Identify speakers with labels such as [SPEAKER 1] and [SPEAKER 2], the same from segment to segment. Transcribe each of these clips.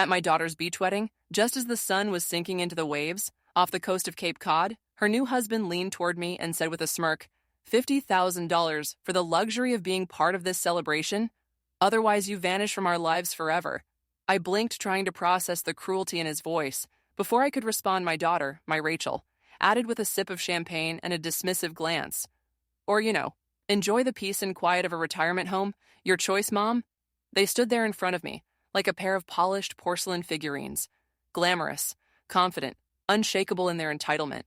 [SPEAKER 1] At my daughter's beach wedding, just as the sun was sinking into the waves off the coast of Cape Cod, her new husband leaned toward me and said with a smirk, $50,000 for the luxury of being part of this celebration? Otherwise, you vanish from our lives forever. I blinked, trying to process the cruelty in his voice. Before I could respond, my daughter, my Rachel, added with a sip of champagne and a dismissive glance. Or, enjoy the peace and quiet of a retirement home. Your choice, Mom. They stood there in front of me, like a pair of polished porcelain figurines. Glamorous, confident, unshakable in their entitlement.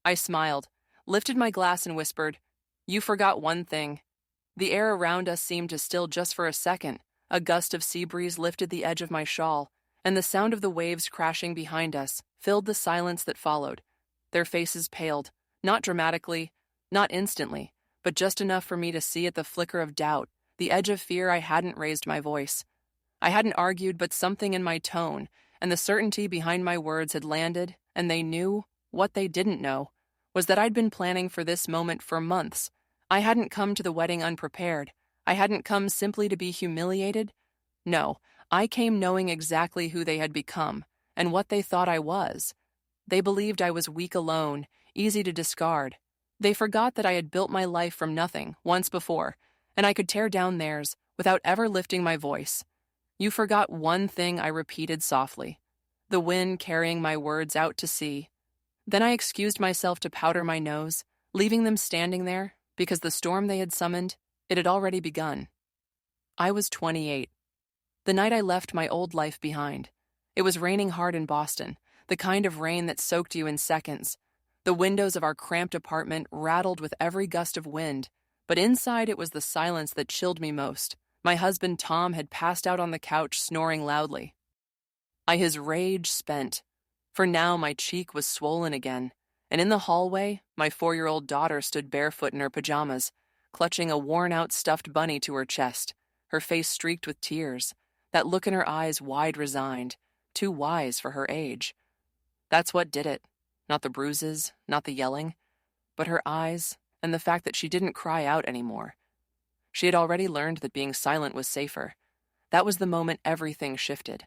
[SPEAKER 1] I smiled, lifted my glass and whispered, "You forgot one thing." The air around us seemed to still just for a second. A gust of sea breeze lifted the edge of my shawl, and the sound of the waves crashing behind us filled the silence that followed. Their faces paled, not dramatically, not instantly, but just enough for me to see at the flicker of doubt, the edge of fear. I hadn't raised my voice. I hadn't argued, but something in my tone and the certainty behind my words had landed, and they knew what they didn't know was that I'd been planning for this moment for months. I hadn't come to the wedding unprepared. I hadn't come simply to be humiliated. No, I came knowing exactly who they had become and what they thought I was. They believed I was weak alone, easy to discard. They forgot that I had built my life from nothing once before, and I could tear down theirs without ever lifting my voice. You forgot one thing, I repeated softly, the wind carrying my words out to sea. Then I excused myself to powder my nose, leaving them standing there, because the storm they had summoned, it had already begun. I was 28. The night I left my old life behind. It was raining hard in Boston, the kind of rain that soaked you in seconds. The windows of our cramped apartment rattled with every gust of wind, but inside it was the silence that chilled me most. My husband Tom had passed out on the couch, snoring loudly. His rage spent. For now my cheek was swollen again, and in the hallway, my 4-year-old daughter stood barefoot in her pajamas, clutching a worn-out stuffed bunny to her chest, her face streaked with tears, that look in her eyes wide resigned, too wise for her age. That's what did it. Not the bruises, not the yelling, but her eyes and the fact that she didn't cry out anymore. She had already learned that being silent was safer. That was the moment everything shifted.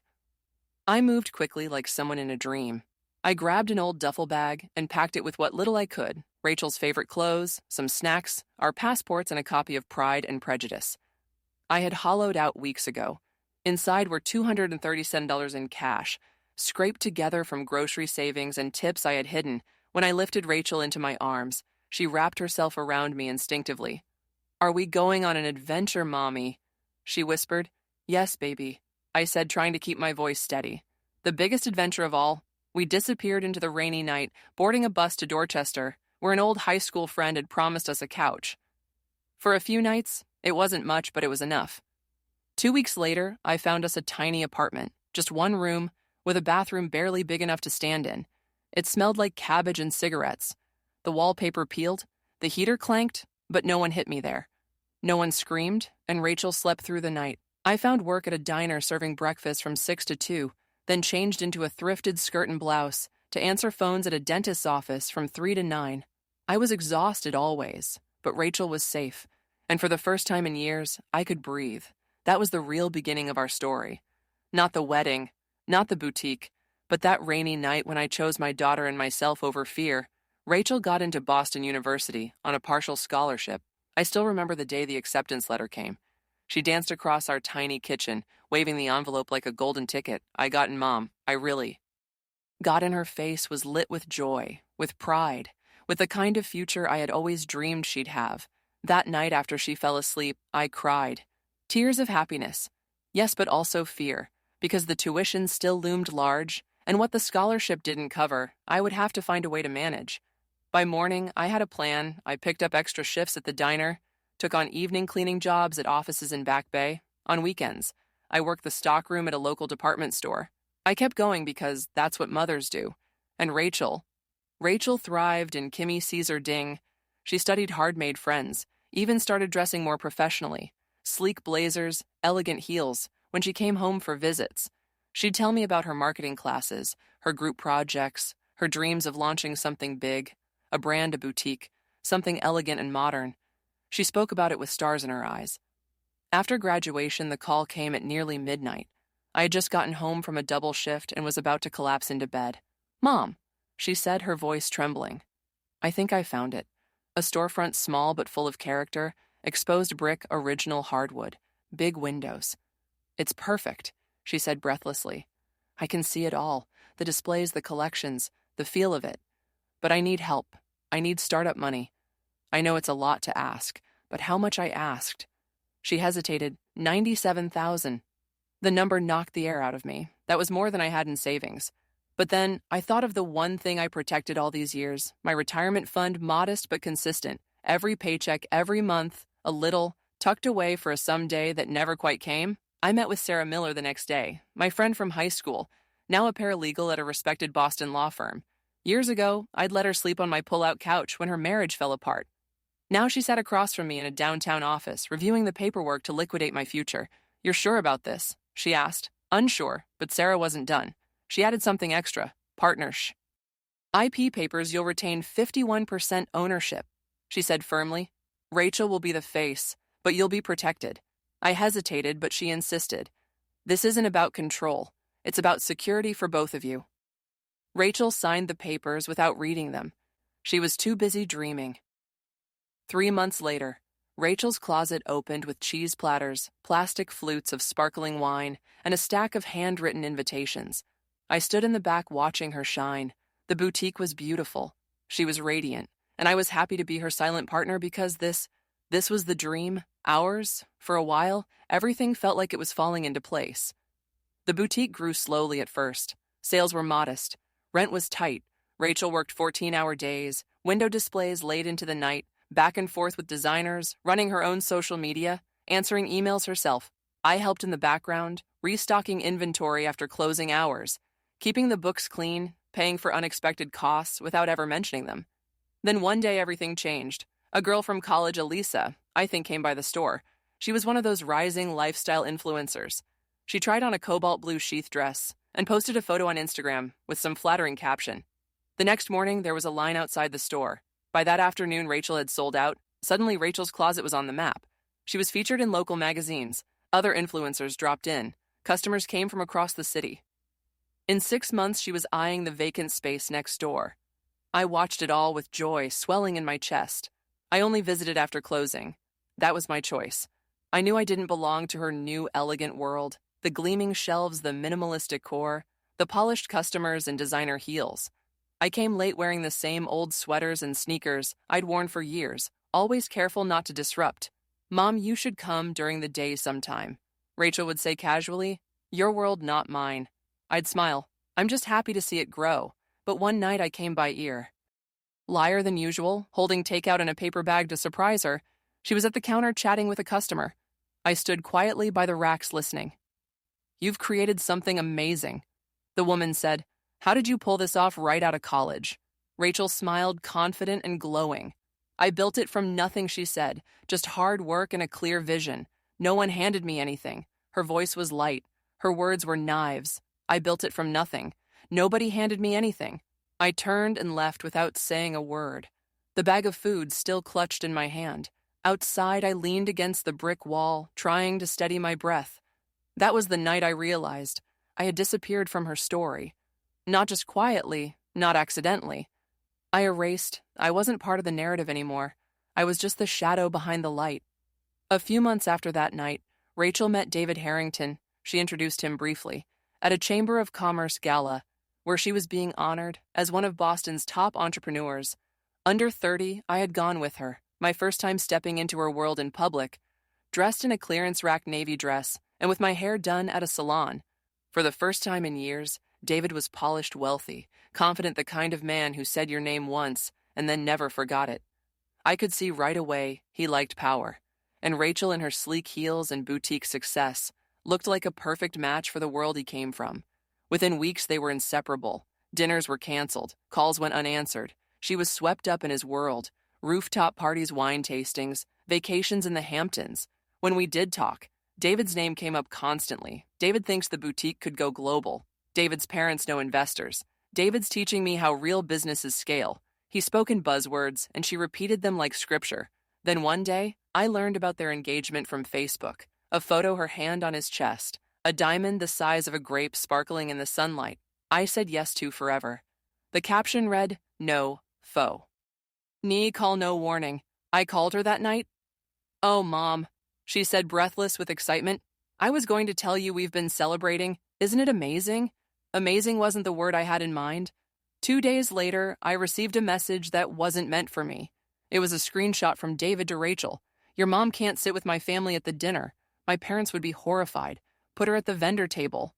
[SPEAKER 1] I moved quickly like someone in a dream. I grabbed an old duffel bag and packed it with what little I could, Rachel's favorite clothes, some snacks, our passports, and a copy of Pride and Prejudice. I had hollowed out weeks ago. Inside were $237 in cash, scraped together from grocery savings and tips I had hidden. When I lifted Rachel into my arms, she wrapped herself around me instinctively. "Are we going on an adventure, Mommy?" she whispered. "Yes, baby," I said, trying to keep my voice steady. The biggest adventure of all, we disappeared into the rainy night, boarding a bus to Dorchester, where an old high school friend had promised us a couch. For a few nights, it wasn't much, but it was enough. 2 weeks later, I found us a tiny apartment, just one room, with a bathroom barely big enough to stand in. It smelled like cabbage and cigarettes. The wallpaper peeled, the heater clanked, but no one hit me there. No one screamed, and Rachel slept through the night. I found work at a diner serving breakfast from 6 to 2, then changed into a thrifted skirt and blouse to answer phones at a dentist's office from 3 to 9. I was exhausted always, but Rachel was safe, and for the first time in years, I could breathe. That was the real beginning of our story. Not the wedding, not the boutique, but that rainy night when I chose my daughter and myself over fear. Rachel got into Boston University on a partial scholarship. I still remember the day the acceptance letter came. She danced across our tiny kitchen, waving the envelope like a golden ticket. I got in, Mom. I really. God in her face was lit with joy, with pride, with the kind of future I had always dreamed she'd have. That night after she fell asleep, I cried. Tears of happiness. Yes, but also fear, because the tuition still loomed large, and what the scholarship didn't cover, I would have to find a way to manage. By morning, I had a plan. I picked up extra shifts at the diner, took on evening cleaning jobs at offices in Back Bay. On weekends, I worked the stockroom at a local department store. I kept going because that's what mothers do. And Rachel thrived in Kimmy Caesar Ding. She studied hard-made friends, even started dressing more professionally. Sleek blazers, elegant heels, when she came home for visits. She'd tell me about her marketing classes, her group projects, her dreams of launching something big, a brand, a boutique, something elegant and modern. She spoke about it with stars in her eyes. After graduation, the call came at nearly midnight. I had just gotten home from a double shift and was about to collapse into bed. "Mom," she said, her voice trembling. "I think I found it. A storefront small but full of character, exposed brick, original hardwood, big windows. It's perfect," she said breathlessly. "I can see it all, the displays, the collections, the feel of it. But I need help. I need startup money. I know it's a lot to ask, but how much I asked?" She hesitated. 97,000. The number knocked the air out of me. That was more than I had in savings. But then I thought of the one thing I protected all these years, my retirement fund, modest but consistent. Every paycheck, every month, a little, tucked away for a someday that never quite came. I met with Sarah Miller the next day, my friend from high school, now a paralegal at a respected Boston law firm. Years ago, I'd let her sleep on my pull-out couch when her marriage fell apart. Now she sat across from me in a downtown office, reviewing the paperwork to liquidate my future. "You're sure about this?" she asked. Unsure, but Sarah wasn't done. She added something extra. Partnership. IP papers, you'll retain 51% ownership, she said firmly. Rachel will be the face, but you'll be protected. I hesitated, but she insisted. This isn't about control. It's about security for both of you. Rachel signed the papers without reading them. She was too busy dreaming. 3 months later, Rachel's closet opened with cheese platters, plastic flutes of sparkling wine, and a stack of handwritten invitations. I stood in the back watching her shine. The boutique was beautiful. She was radiant, and I was happy to be her silent partner because this was the dream, ours. For a while, everything felt like it was falling into place. The boutique grew slowly at first. Sales were modest. Rent was tight. Rachel worked 14-hour days, window displays late into the night, back and forth with designers, running her own social media, answering emails herself. I helped in the background, restocking inventory after closing hours, keeping the books clean, paying for unexpected costs without ever mentioning them. Then one day everything changed. A girl from college, Elisa, I think came by the store. She was one of those rising lifestyle influencers. She tried on a cobalt blue sheath dress and posted a photo on Instagram with some flattering caption. The next morning, there was a line outside the store. By that afternoon, Rachel had sold out. Suddenly, Rachel's closet was on the map. She was featured in local magazines. Other influencers dropped in. Customers came from across the city. In 6 months, she was eyeing the vacant space next door. I watched it all with joy swelling in my chest. I only visited after closing. That was my choice. I knew I didn't belong to her new, elegant world. The gleaming shelves, the minimalist decor, the polished customers and designer heels. I came late wearing the same old sweaters and sneakers I'd worn for years, always careful not to disrupt. "Mom, you should come during the day sometime," Rachel would say casually. "Your world, not mine." I'd smile. I'm just happy to see it grow. But one night I came by ear. Lighter than usual, holding takeout in a paper bag to surprise her, she was at the counter chatting with a customer. I stood quietly by the racks listening. "You've created something amazing," the woman said. "How did you pull this off right out of college?" Rachel smiled, confident and glowing. "I built it from nothing," she said. "Just hard work and a clear vision. No one handed me anything." Her voice was light. Her words were knives. I built it from nothing. Nobody handed me anything. I turned and left without saying a word. The bag of food still clutched in my hand. Outside, I leaned against the brick wall, trying to steady my breath. That was the night I realized I had disappeared from her story. Not just quietly, not accidentally. I erased. I wasn't part of the narrative anymore. I was just the shadow behind the light. A few months after that night, Rachel met David Harrington, she introduced him briefly, at a Chamber of Commerce gala, where she was being honored as one of Boston's top entrepreneurs. Under 30, I had gone with her, my first time stepping into her world in public, dressed in a clearance rack navy dress and with my hair done at a salon. For the first time in years, David was polished, wealthy, confident, the kind of man who said your name once and then never forgot it. I could see right away he liked power, and Rachel in her sleek heels and boutique success looked like a perfect match for the world he came from. Within weeks, they were inseparable. Dinners were canceled. Calls went unanswered. She was swept up in his world. Rooftop parties, wine tastings, vacations in the Hamptons. When we did talk, David's name came up constantly. David thinks the boutique could go global. David's parents know investors. David's teaching me how real businesses scale. He spoke in buzzwords, and she repeated them like scripture. Then one day, I learned about their engagement from Facebook. A photo, her hand on his chest. A diamond the size of a grape sparkling in the sunlight, I said yes to forever. The caption read, "No, foe." Knee call no warning. I called her that night. "Oh, Mom," she said, breathless with excitement. "I was going to tell you we've been celebrating. Isn't it amazing?" Amazing wasn't the word I had in mind. 2 days later, I received a message that wasn't meant for me. It was a screenshot from David to Rachel. "Your mom can't sit with my family at the dinner. My parents would be horrified. Put her at the vendor table."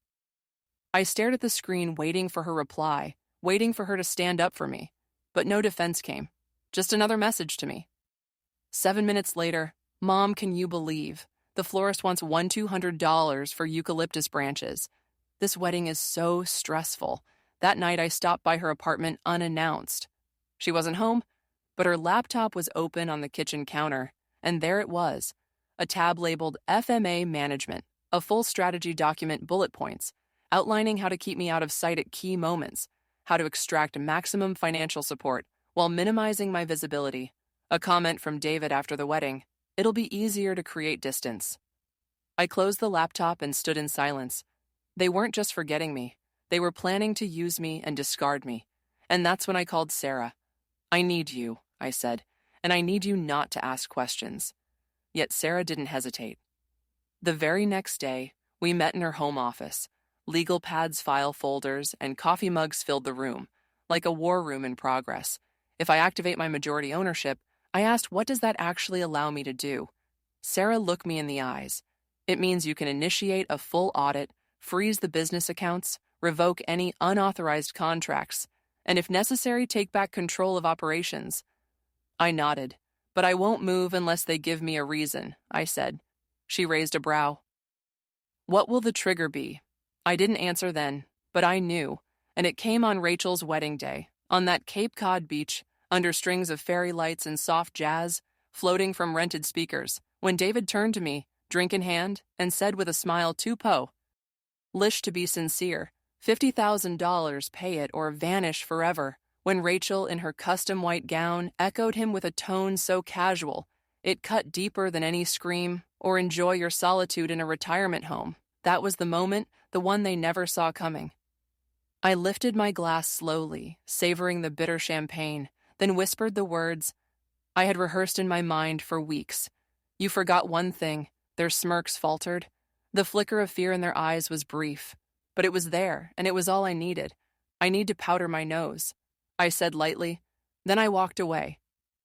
[SPEAKER 1] I stared at the screen, waiting for her reply, waiting for her to stand up for me. But no defense came. Just another message to me. 7 minutes later, "Mom, can you believe? The florist wants $200 for eucalyptus branches. This wedding is so stressful." That night I stopped by her apartment unannounced. She wasn't home, but her laptop was open on the kitchen counter, and there it was, a tab labeled FMA Management, a full strategy document, bullet points, outlining how to keep me out of sight at key moments, how to extract maximum financial support while minimizing my visibility. A comment from David after the wedding: "It'll be easier to create distance." I closed the laptop and stood in silence. They weren't just forgetting me. They were planning to use me and discard me. And that's when I called Sarah. "I need you," I said, "and I need you not to ask questions." Yet Sarah didn't hesitate. The very next day, we met in her home office. Legal pads, file folders, and coffee mugs filled the room, like a war room in progress. If I activate my majority ownership, I asked, "What does that actually allow me to do?" Sarah looked me in the eyes. "It means you can initiate a full audit, freeze the business accounts, revoke any unauthorized contracts, and if necessary, take back control of operations." I nodded. "But I won't move unless they give me a reason," I said. She raised a brow. "What will the trigger be?" I didn't answer then, but I knew, and it came on Rachel's wedding day, on that Cape Cod beach, under strings of fairy lights and soft jazz, floating from rented speakers, when David turned to me, drink in hand, and said with a smile too lish to be sincere, $50,000, pay it or vanish forever, when Rachel, in her custom white gown, echoed him with a tone so casual, it cut deeper than any scream, or enjoy your solitude in a retirement home. That was the moment, the one they never saw coming. I lifted my glass slowly, savoring the bitter champagne, then whispered the words I had rehearsed in my mind for weeks. "You forgot one thing." Their smirks faltered. The flicker of fear in their eyes was brief, but it was there, and it was all I needed. "I need to powder my nose," I said lightly. Then I walked away,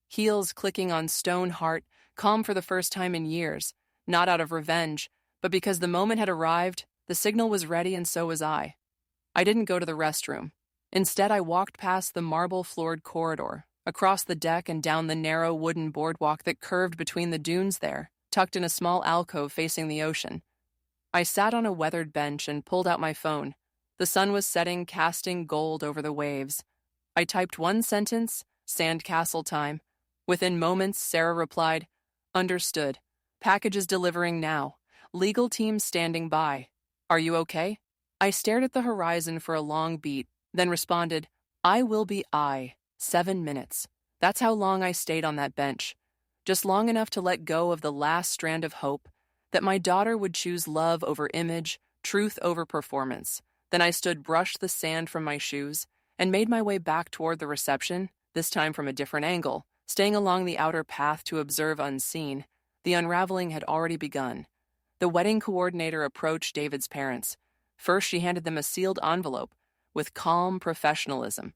[SPEAKER 1] heels clicking on stone heart, calm for the first time in years, not out of revenge, but because the moment had arrived, the signal was ready, and so was I. I didn't go to the restroom. Instead, I walked past the marble-floored corridor, across the deck and down the narrow wooden boardwalk that curved between the dunes there, tucked in a small alcove facing the ocean. I sat on a weathered bench and pulled out my phone. The sun was setting, casting gold over the waves. I typed one sentence, "Sandcastle time." Within moments, Sarah replied, "Understood. Packages delivering now. Legal team standing by. Are you okay?" I stared at the horizon for a long beat, then responded, "I will be 7 minutes. That's how long I stayed on that bench. Just long enough to let go of the last strand of hope, that my daughter would choose love over image, truth over performance. Then I brushed the sand from my shoes, and made my way back toward the reception, this time from a different angle, staying along the outer path to observe unseen. The unraveling had already begun. The wedding coordinator approached David's parents. First, she handed them a sealed envelope, with calm professionalism.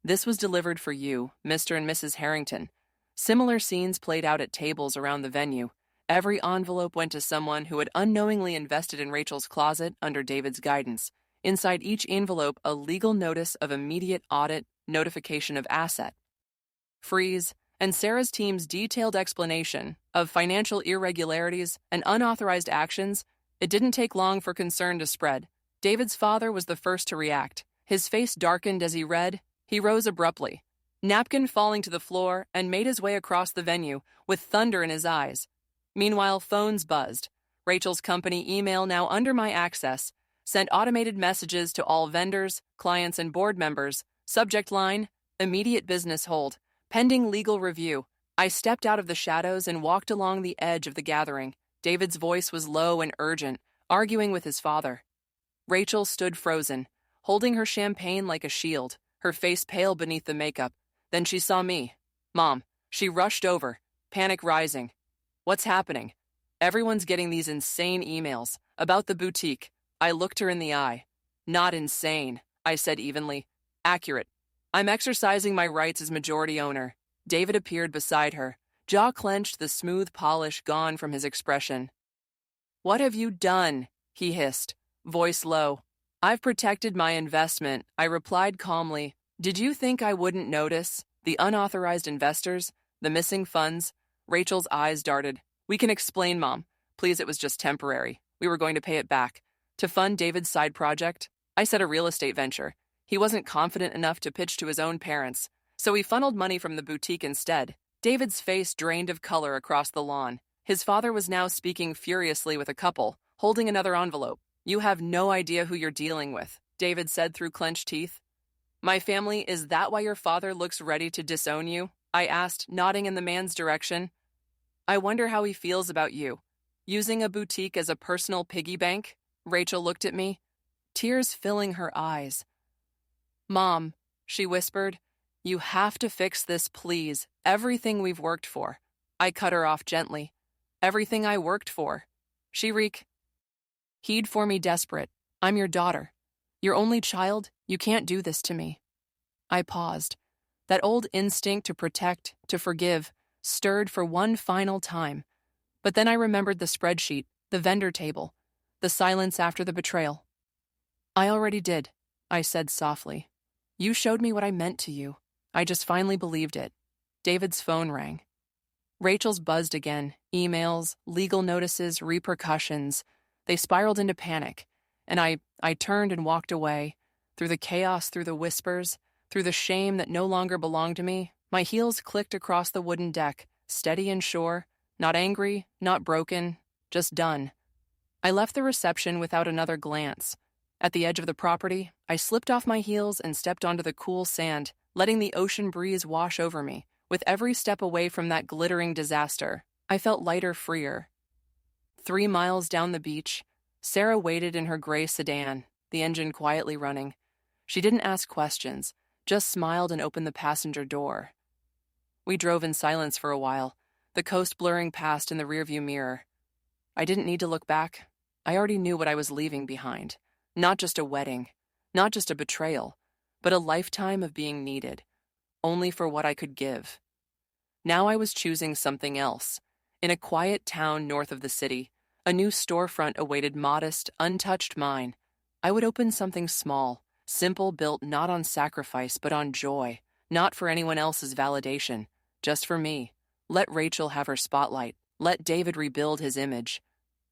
[SPEAKER 1] "This was delivered for you, Mr. and Mrs. Harrington." Similar scenes played out at tables around the venue. Every envelope went to someone who had unknowingly invested in Rachel's closet under David's guidance. Inside each envelope, a legal notice of immediate audit, notification of asset freeze, and Sarah's team's detailed explanation of financial irregularities and unauthorized actions. It didn't take long for concern to spread. David's father was the first to react. His face darkened as he read. He rose abruptly, napkin falling to the floor, and made his way across the venue with thunder in his eyes. Meanwhile, phones buzzed. Rachel's company email, now under my access, sent automated messages to all vendors, clients, and board members. Subject line, "Immediate business hold. Pending legal review." I stepped out of the shadows and walked along the edge of the gathering. David's voice was low and urgent, arguing with his father. Rachel stood frozen, holding her champagne like a shield, her face pale beneath the makeup. Then she saw me. Mom. She rushed over, panic rising. What's happening? Everyone's getting these insane emails about the boutique. I looked her in the eye. Not insane, I said evenly. Accurate. I'm exercising my rights as majority owner. David appeared beside her, jaw clenched, the smooth polish gone from his expression. What have you done? He hissed, voice low. I've protected my investment, I replied calmly. Did you think I wouldn't notice? The unauthorized investors, the missing funds. Rachel's eyes darted. We can explain, Mom. Please, it was just temporary. We were going to pay it back. To fund David's side project, I said a real estate venture. He wasn't confident enough to pitch to his own parents, so he funneled money from the boutique instead. David's face drained of color across the lawn. His father was now speaking furiously with a couple, holding another envelope. You have no idea who you're dealing with, David said through clenched teeth. My family, is that why your father looks ready to disown you? I asked, nodding in the man's direction. I wonder how he feels about you. Using a boutique as a personal piggy bank? Rachel looked at me, tears filling her eyes. Mom, she whispered, you have to fix this, please. Everything we've worked for. I cut her off gently. Everything I worked for. He'd for me desperate. I'm your daughter. Your only child. You can't do this to me. I paused. That old instinct to protect, to forgive, stirred for one final time. But then I remembered the spreadsheet, the vendor table, the silence after the betrayal. I already did, I said softly. You showed me what I meant to you. I just finally believed it. David's phone rang. Rachel's buzzed again. Emails, legal notices, repercussions. They spiraled into panic, and I turned and walked away, through the chaos, through the whispers, through the shame that no longer belonged to me. My heels clicked across the wooden deck, steady and sure, not angry, not broken, just done. I left the reception without another glance. At the edge of the property, I slipped off my heels and stepped onto the cool sand, letting the ocean breeze wash over me. With every step away from that glittering disaster, I felt lighter, freer. 3 miles down the beach, Sarah waited in her gray sedan, the engine quietly running. She didn't ask questions, just smiled and opened the passenger door. We drove in silence for a while, the coast blurring past in the rearview mirror. I didn't need to look back. I already knew what I was leaving behind. Not just a wedding, not just a betrayal, but a lifetime of being needed, only for what I could give. Now I was choosing something else. In a quiet town north of the city, a new storefront awaited modest, untouched mine. I would open something small, simple, built not on sacrifice but on joy, not for anyone else's validation, just for me. Let Rachel have her spotlight. Let David rebuild his image.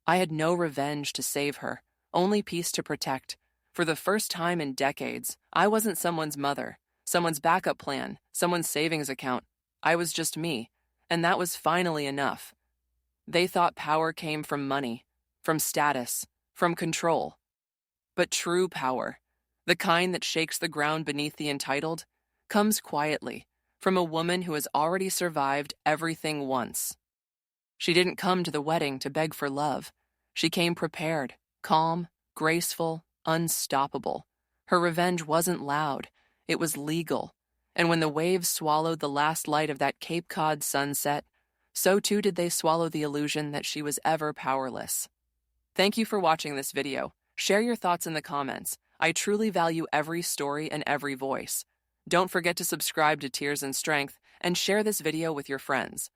[SPEAKER 1] I had no revenge to save her, only peace to protect. For the first time in decades, I wasn't someone's mother, someone's backup plan, someone's savings account. I was just me, and that was finally enough. They thought power came from money, from status, from control. But true power, the kind that shakes the ground beneath the entitled, comes quietly, from a woman who has already survived everything once. She didn't come to the wedding to beg for love. She came prepared, calm, graceful, unstoppable. Her revenge wasn't loud, it was legal. And when the waves swallowed the last light of that Cape Cod sunset, so too did they swallow the illusion that she was ever powerless. Thank you for watching this video. Share your thoughts in the comments. I truly value every story and every voice. Don't forget to subscribe to Tears and Strength and share this video with your friends.